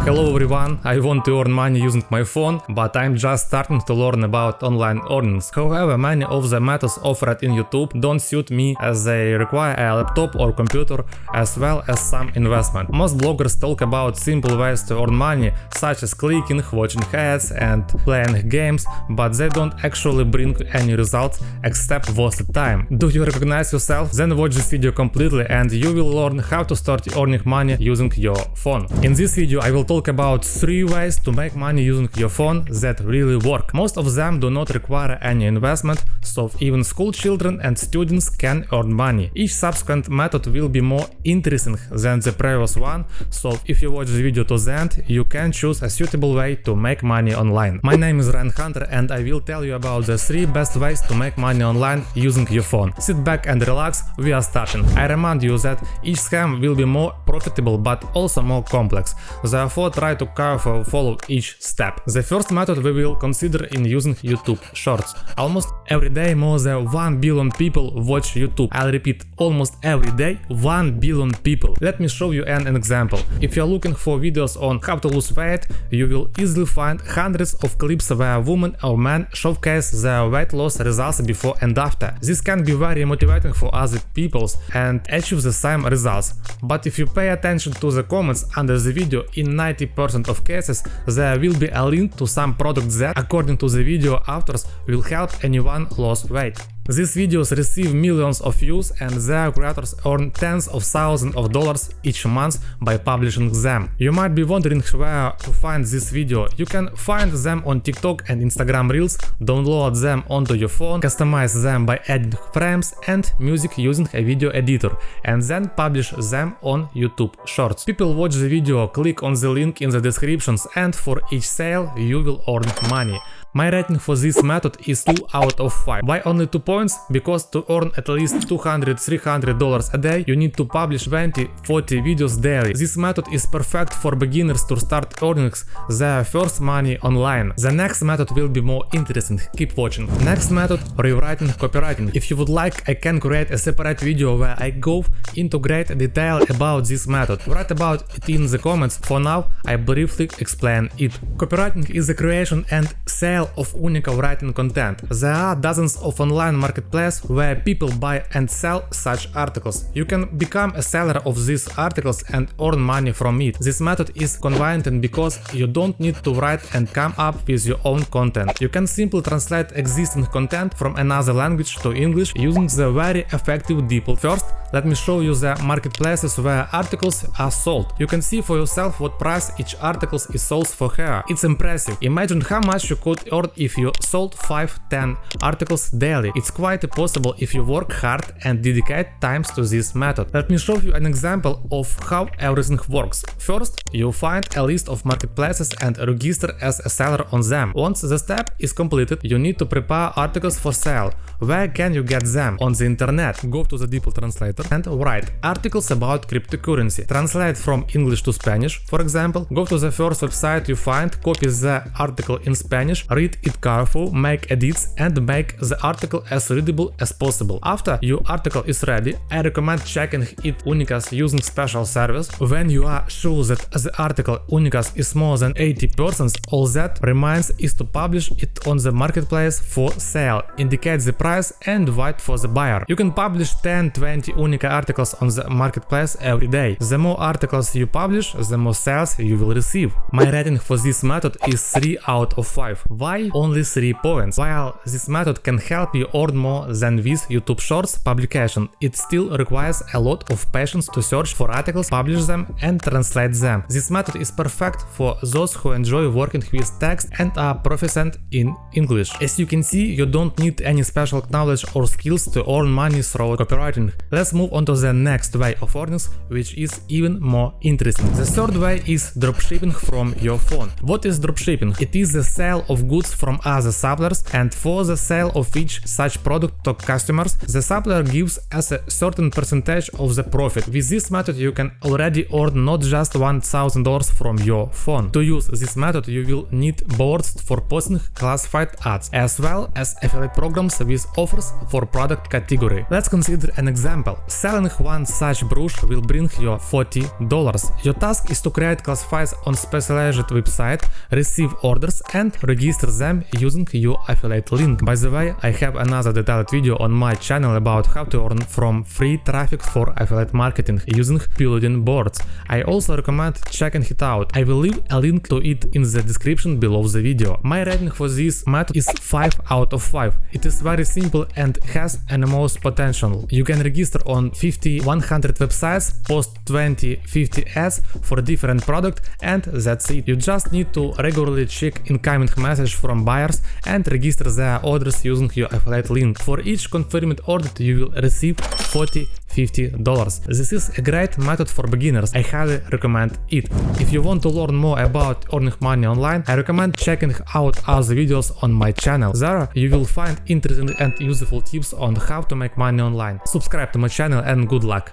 Hello everyone, I want to earn money using my phone, but I'm just starting to learn about online earnings. However, many of the methods offered in YouTube don't suit me as they require a laptop or computer as well as some investment. Most bloggers talk about simple ways to earn money, such as clicking, watching ads and playing games, but they don't actually bring any results except wasted time. Do you recognize yourself? Then watch this video completely and you will learn how to start earning money using your phone. In this video I will talk about 3 ways to make money using your phone that really work. Most of them do not require any investment, so even school children and students can earn money. Each subsequent method will be more interesting than the previous one, so if you watch the video to the end, you can choose a suitable way to make money online. My name is Ryan Hunter and I will tell you about the 3 best ways to make money online using your phone. Sit back and relax, we are starting. I remind you that each scam will be more profitable but also more complex, therefore try to carefully follow each step. The first method we will consider in using YouTube Shorts. Almost every day more than 1 billion people watch YouTube. I'll repeat, almost every day 1 billion people. Let me show you an example. If you're looking for videos on how to lose weight, you will easily find hundreds of clips where women or men showcase their weight loss results before and after. This can be very motivating for other people and achieve the same results. But if you pay attention to the comments under the video, in 90% of cases there will be a link to some product that, according to the video authors, will help anyone lose weight. These videos receive millions of views and their creators earn tens of thousands of dollars each month by publishing them. You might be wondering where to find this video. You can find them on TikTok and Instagram Reels, download them onto your phone, customize them by adding frames and music using a video editor, and then publish them on YouTube Shorts. People watch the video, click on the link in the descriptions, and for each sale you will earn money. My rating for this method is 2 out of 5. Why only 2 points? Because to earn at least $200–300 a day, you need to publish 20–40 videos daily. This method is perfect for beginners to start earning their first money online. The next method will be more interesting. Keep watching. Next method, rewriting copywriting. If you would like, I can create a separate video where I go into great detail about this method. Write about it in the comments. For now, I briefly explain it. Copywriting is the creation and sale of unique writing content. There are dozens of online marketplaces where people buy and sell such articles. You can become a seller of these articles and earn money from it. This method is convenient because you don't need to write and come up with your own content. You can simply translate existing content from another language to English using the very effective DeepL. First, let me show you the marketplaces where articles are sold. You can see for yourself what price each article is sold for here. It's impressive. Imagine how much you could earn if you sold 5–10 articles daily. It's quite possible if you work hard and dedicate times to this method. Let me show you an example of how everything works. First, you find a list of marketplaces and register as a seller on them. Once the step is completed, you need to prepare articles for sale. Where can you get them? On the internet. Go to the DeepL translator and write articles about cryptocurrency. Translate from English to Spanish, for example. Go to the first website you find, copy the article in Spanish, read it carefully, make edits and make the article as readable as possible. After your article is ready, I recommend checking it Unicast using special service. When you are sure that the article Unicast is more than 80%, all that remains is to publish it on the marketplace for sale. Indicate the price and wait for the buyer. You can publish 10–20 Unica articles on the marketplace every day. The more articles you publish, the more sales you will receive. My rating for this method is 3 out of 5. Why only 3 points? While this method can help you earn more than with YouTube Shorts publication, it still requires a lot of patience to search for articles, publish them and translate them. This method is perfect for those who enjoy working with text and are proficient in English. As you can see, you don't need any special knowledge or skills to earn money through copywriting. Let's move on to the next way of earnings, which is even more interesting. The third way is dropshipping from your phone. What is dropshipping? It is the sale of goods goods from other suppliers, and for the sale of each such product to customers, the supplier gives us a certain percentage of the profit. With this method you can already earn not just $1,000 from your phone. To use this method you will need boards for posting classified ads, as well as affiliate programs with offers for product category. Let's consider an example. Selling one such brush will bring you $40. Your task is to create classifieds on specialized website, receive orders and register them using your affiliate link. By the way, I have another detailed video on my channel about how to earn from free traffic for affiliate marketing using bulletin boards. I also recommend checking it out. I will leave a link to it in the description below the video. My rating for this method is 5 out of 5. It is very simple and has enormous potential. You can register on 50-100 websites, post 20-50 ads for different products, and that's it. You just need to regularly check incoming messages from buyers and register their orders using your affiliate link. For each confirmed order you will receive $40-50. This is a great method for beginners. I highly recommend it. If you want to learn more about earning money online, I recommend checking out other videos on my channel. There you will find interesting and useful tips on how to make money online. Subscribe to my channel and good luck!